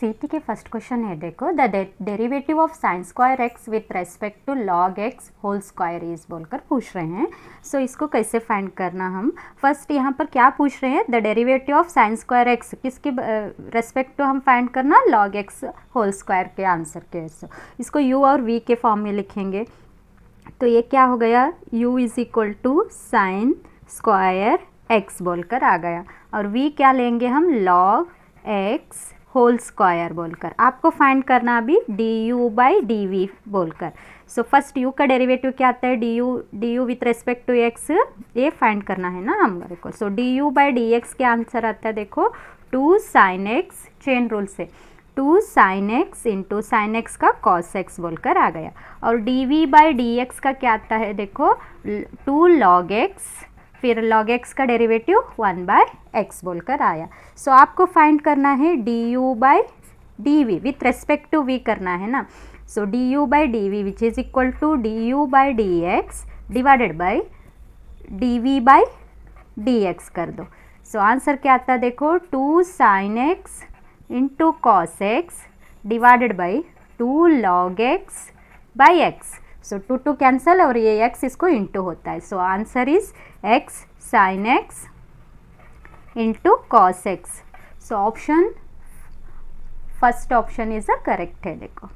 सीटी के first question है, देखो the derivative of sine square x with respect to log x whole square is बोलकर पूछ रहे हैं। सो इसको कैसे फाइंड करना, हम फर्स्ट यहाँ पर क्या पूछ रहे हैं, the derivative of sine square x किसके रेस्पेक्ट टू हम फाइंड करना, लॉग एक्स होल स्क्वायर के आंसर के। इसको यू और वी के फॉर्म में लिखेंगे, तो ये क्या हो गया, u is equal to sine square x बोलकर आ गया, और v क्या लेंगे हम, लॉग x होल स्क्वायर बोलकर। आपको फाइंड करना अभी du बाई डी बोलकर। सो फर्स्ट u का डेरिवेटिव क्या आता है, du with respect to x, ये फाइंड करना है ना हमारे को। So du by d x क्या आंसर आता है, देखो 2 sin x, चेन रूल से 2 sin x into sine x का cos x बोलकर आ गया। और dv बाई डी एक्स का क्या आता है, देखो 2 log x, फिर log x का डेरिवेटिव 1 बाय x बोलकर आया। सो आपको फाइंड करना है du by d v, with respect to v करना है ना। So du by d v which is equal to du by d x divided by dv by d x कर दो। सो आंसर क्या आता है, देखो 2 sin x into cos x divided by 2 log x by x। So 2 cancel और ये x इसको into होता है। So answer is x sin x into cos x। So option first option is a correct है, देखो।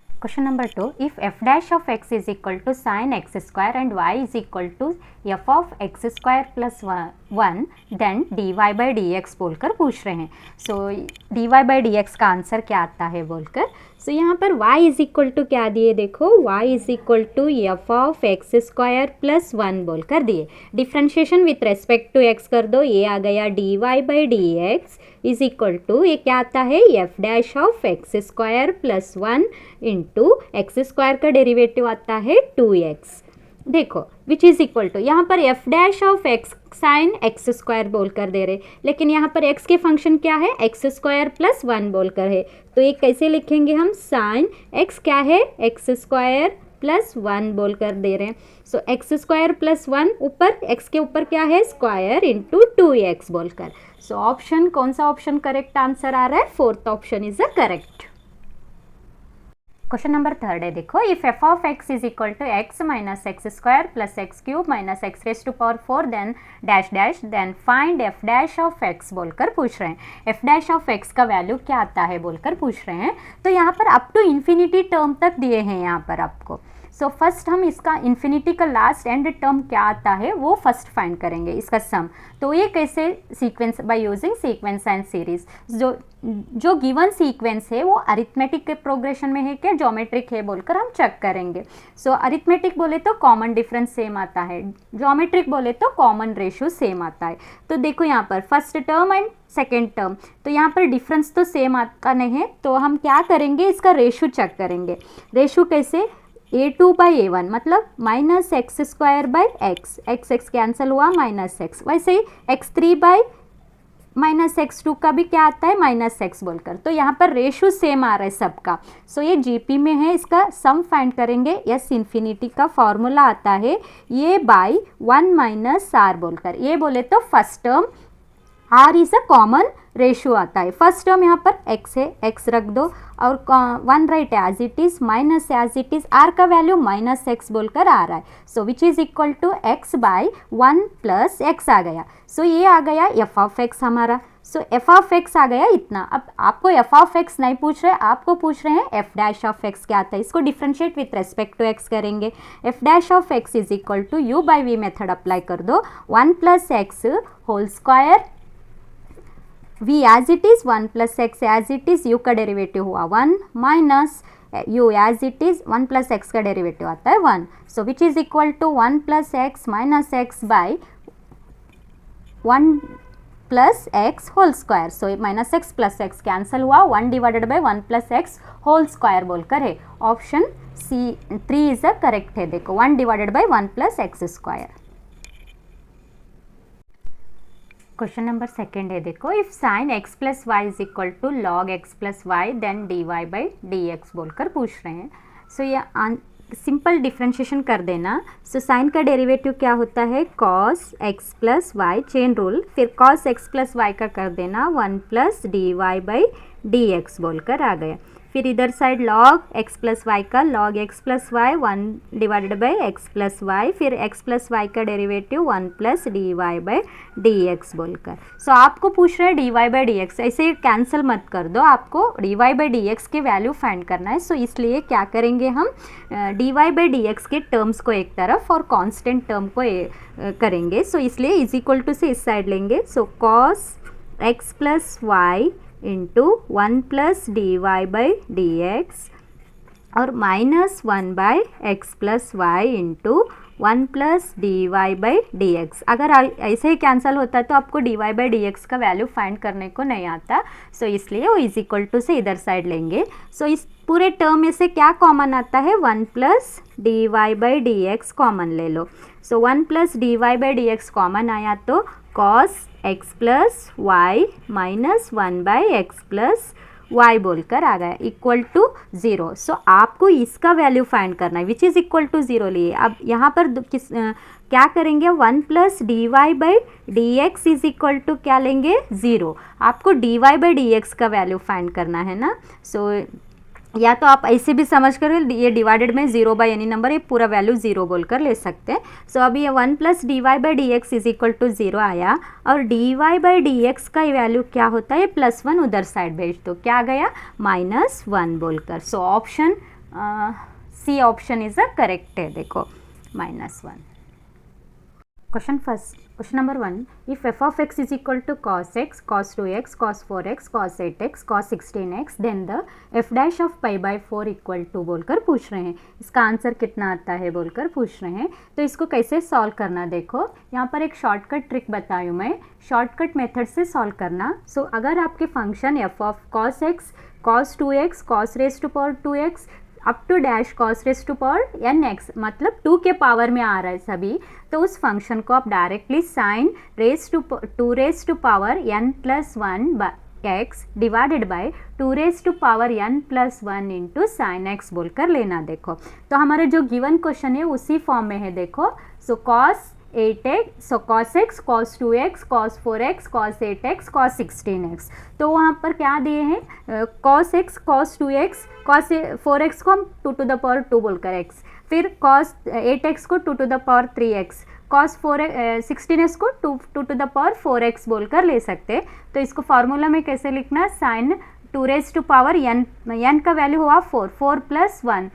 Question number 2, if f dash of x is equal to sin x square and y is equal to f of x square plus 1 then dy by dx बोलकर पूछ रहे हैं। सो dy by dx का answer क्या आता है बोलकर। सो यहाँ पर y इज इक्वल टू क्या दिए, देखो y is equal to f of x square plus 1 बोलकर दिए। Differentiation with respect to x कर दो, ये आ गया dy by d x is equal to, ये क्या आता है, f dash of x square plus 1 into x square का डेरिवेटिव आता है 2x, देखो विच इज इक्वल टू, यहाँ पर f dash of x sine x square बोलकर दे रहे, लेकिन यहाँ पर x के फंक्शन क्या है, एक्स स्क्वायर प्लस 1 बोलकर है, तो ये कैसे लिखेंगे हम, साइन x क्या है, एक्स स्क्वायर प्लस 1 बोलकर दे रहे हैं। सो एक्स स्क्वायर प्लस 1 ऊपर x के ऊपर क्या है, स्क्वायर इंटू 2x बोलकर। सो ऑप्शन कौन सा ऑप्शन करेक्ट आंसर आ रहा है, fourth option is a correct. Question number 3 है, देखो if f of x is equal to x minus x square plus x cube minus x raise to power 4 then dash dash then find f dash of x बोलकर पूछ रहे हैं। f dash of x का value क्या आता है बोलकर पूछ रहे हैं। तो यहाँ पर अप टू इन्फिनिटी टर्म तक दिए हैं यहाँ पर आपको। सो फर्स्ट हम इसका इन्फिनिटी का लास्ट एंड टर्म क्या आता है वो फर्स्ट फाइंड करेंगे, इसका सम। तो ये कैसे, sequence by using sequence and series. जो गिवन सीक्वेंस है वो अरिथमेटिक के प्रोग्रेशन में है क्या ज्योमेट्रिक है बोलकर हम चेक करेंगे। सो अरिथमेटिक बोले तो कॉमन डिफरेंस सेम आता है, ज्योमेट्रिक बोले तो कॉमन रेशियो सेम आता है। तो देखो यहाँ पर first term and second term, तो यहाँ पर डिफरेंस तो सेम आता नहीं है, तो हम क्या करेंगे, इसका रेशियो चेक करेंगे। रेशियो कैसे, a2 बाई a1 मतलब minus x square by x, x cancel हुआ माइनस एक्स। वैसे ही x3 बाई माइनस x2 का भी क्या आता है, माइनस एक्स बोलकर। तो यहाँ पर रेशियो सेम आ रहा है सबका। सो ये जीपी में है, इसका सम फाइंड करेंगे। यस इन्फिनिटी का फॉर्मूला आता है ये बाई 1 माइनस आर बोलकर। ये बोले तो first term r is a common ratio आता है। फर्स्ट टर्म यहाँ पर x है, x रख दो और 1 right as it is minus as it is, r का वैल्यू माइनस एक्स बोलकर आ रहा है। So which is equal to x by 1 plus x आ गया। सो ये आ गया f ऑफ x हमारा। सो f ऑफ x आ गया इतना। अब आपको f ऑफ x नहीं पूछ रहे, आपको पूछ रहे हैं f डैश ऑफ x क्या आता है। इसको differentiate with respect to x करेंगे। f dash of x is equal to u by v method apply कर दो, 1 plus x whole square v as it is 1 plus x as it is, u का derivative हुआ 1 minus u as it is 1 plus x का derivative आता है 1। So which is equal to 1 plus x minus x by 1 plus x whole square. So minus x plus x cancel हुआ, 1 divided by 1 plus x whole square बोलकर है। Option C3 is a correct है, देखो 1 divided by 1 plus x square. Question number 2 है, देखो if sine x plus y is equal to log x plus y then d y by d x बोलकर पूछ रहे हैं। सो ये सिंपल डिफ्रेंशिएशन कर देना। सो साइन का डेरिवेटिव क्या होता है, cos x plus y, chain rule, फिर कॉस एक्स प्लस वाई का कर देना 1 plus d y by d x बोलकर आ गया। फिर इधर side log x plus y का log x plus y 1 divided by x plus y, फिर एक्स प्लस वाई का derivative 1 plus d y by d x बोलकर। सो आपको पूछ रहे हैं d y by d x, ऐसे कैंसिल मत कर दो, आपको d y by d x के वैल्यू फाइंड करना है। सो इसलिए क्या करेंगे हम, d y by d x के टर्म्स को एक तरफ और कांस्टेंट टर्म को करेंगे। सो इसलिए इज इक्वल टू से इस साइड लेंगे। So cos x plus y into 1 plus d y by d x और minus 1 by x plus y into 1 plus d y by d x. अगर ऐसे ही कैंसिल होता है तो आपको d y by d x का वैल्यू फाइंड करने को नहीं आता। सो इसलिए वो इज इक्वल टू से इधर साइड लेंगे। सो इस पूरे टर्म में से क्या कॉमन आता है, 1 plus d y by d x common ले लो। So 1 plus d y by d x common आया तो cos x plus y minus 1 by x plus y बोलकर आ गया इक्वल टू 0। सो आपको इसका वैल्यू फाइंड करना है विच इज़ इक्वल टू 0 लिए। अब यहाँ पर क्या करेंगे, 1 plus d y by d x is equal to क्या लेंगे, 0। आपको d y by d x का वैल्यू फाइंड करना है ना। सो या तो आप ऐसे भी समझ कर ये डिवाइडेड में 0 बाई एनी नंबर, ये पूरा वैल्यू 0 बोलकर ले सकते हैं। सो अभी ये 1 plus d y by d x is equal to 0 आया और d y by d x का वैल्यू क्या होता है, +1 उधर साइड भेज दो, क्या आ गया -1 बोलकर। So option C option is a correct है, देखो -1। Question first, question number 1, if f of x is equal to cos x, cos 2x, cos 4x, cos 8x, cos 16x, then the f dash of pi by 4 equal to बोलकर पूछ रहे हैं। इसका answer कितना आता है बोलकर पूछ रहे हैं। तो इसको कैसे सॉल्व करना, देखो यहाँ पर एक शॉर्टकट ट्रिक बताई हूँ मैं, शॉर्टकट मेथड से सॉल्व करना। सो अगर आपके function f of cos x, cos 2x, cos raised to power 2x up to dash cos raise to power n x, मतलब 2 के पावर में आ रहा है सभी, तो उस फंक्शन को आप directly sine raise to power n plus 1 x divided by 2 raise to power n plus 1 into sine x बोलकर लेना। देखो तो हमारा जो गिवन क्वेश्चन है उसी फॉर्म में है, देखो। सो कॉस 8x, सो cos x, cos 2x, cos 4x, cos 8x, cos 16x। तो वहाँ पर क्या दिए हैं, cos x, cos 2x, cos 4x को हम 2 टू द पावर 2 बोलकर x, फिर कॉस 8x को 2 to the power 3x, cos 16x को 2 टू द पावर 4x बोलकर ले सकते। तो इसको फार्मूला में कैसे लिखना, sine 2 raise to power n का वैल्यू हुआ 4 plus 1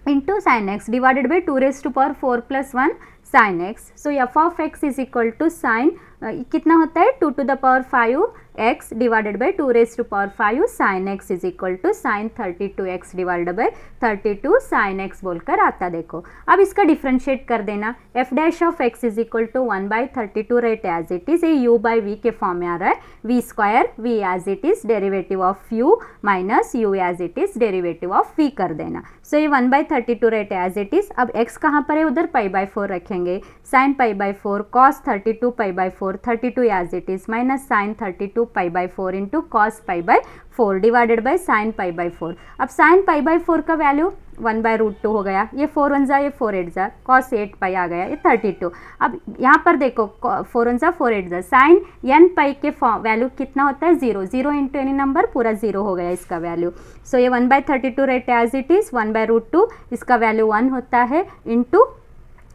into sine x divided by 2 raise to power 4 plus 1 sine x. So f of x is equal to sine कितना होता है, 2 to the power 5 x divided by 2 raise to power 5 sine x is equal to sine 32 x divided by 32 sine x बोलकर आता। देखो अब इसका differentiate कर देना, f dash of x is equal to 1 by 32 rate as it is, ये u by v के form में आ रहा है, v square v as it is derivative of u minus u as it is derivative of v कर देना। So ये 1 by 32 rate as it is. अब एक्स कहाँ पर है, उधर पाई बाई 4 रखेंगे, sine pi by 4 cos 32 pi by 4 32 as it is minus sine 32 pi by 4 into cos pi by 4 divided by sine pi by 4। अब sign pi by 4 का value 1 by root 2 हो गया, ये 4 1 जा, ये 4 8 जा, कॉस 8 पाई आ गया, ये 32। अब यहाँ पर देखो 4 1 जा 4 8 जा, साइन n पाई के वैल्यू कितना होता है, 0 इंटू एनी नंबर पूरा 0 हो गया इसका वैल्यू। सो ये 1 by 32 rate as it is, 1 by root 2 इसका वैल्यू 1 होता है इंटू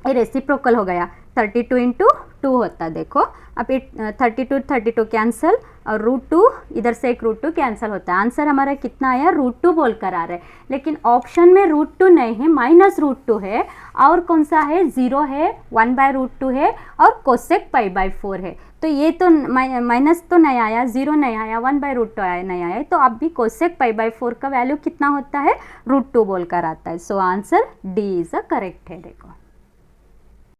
ये रेसिप्रोकल हो गया 32 इंटू 2 होता है। देखो अब 32 कैंसिल और रूट 2 इधर से एक रूट 2 कैंसिल होता है, आंसर हमारा कितना आया, रूट 2 बोलकर आ रहा है। लेकिन ऑप्शन में रूट 2 नहीं है, माइनस रूट 2 है, और कौन सा है, 0 है, 1 बाय रूट 2 है और कोसेक पाई बाई 4 है। तो ये तो माइनस तो नहीं आया, 0 नहीं आया, 1 बाई रूट 2 आया नहीं आया, तो अब भी कोसेक पाई बाई 4 का वैल्यू कितना होता है, रूट 2 बोलकर आता है। So answer D is a correct है। देखो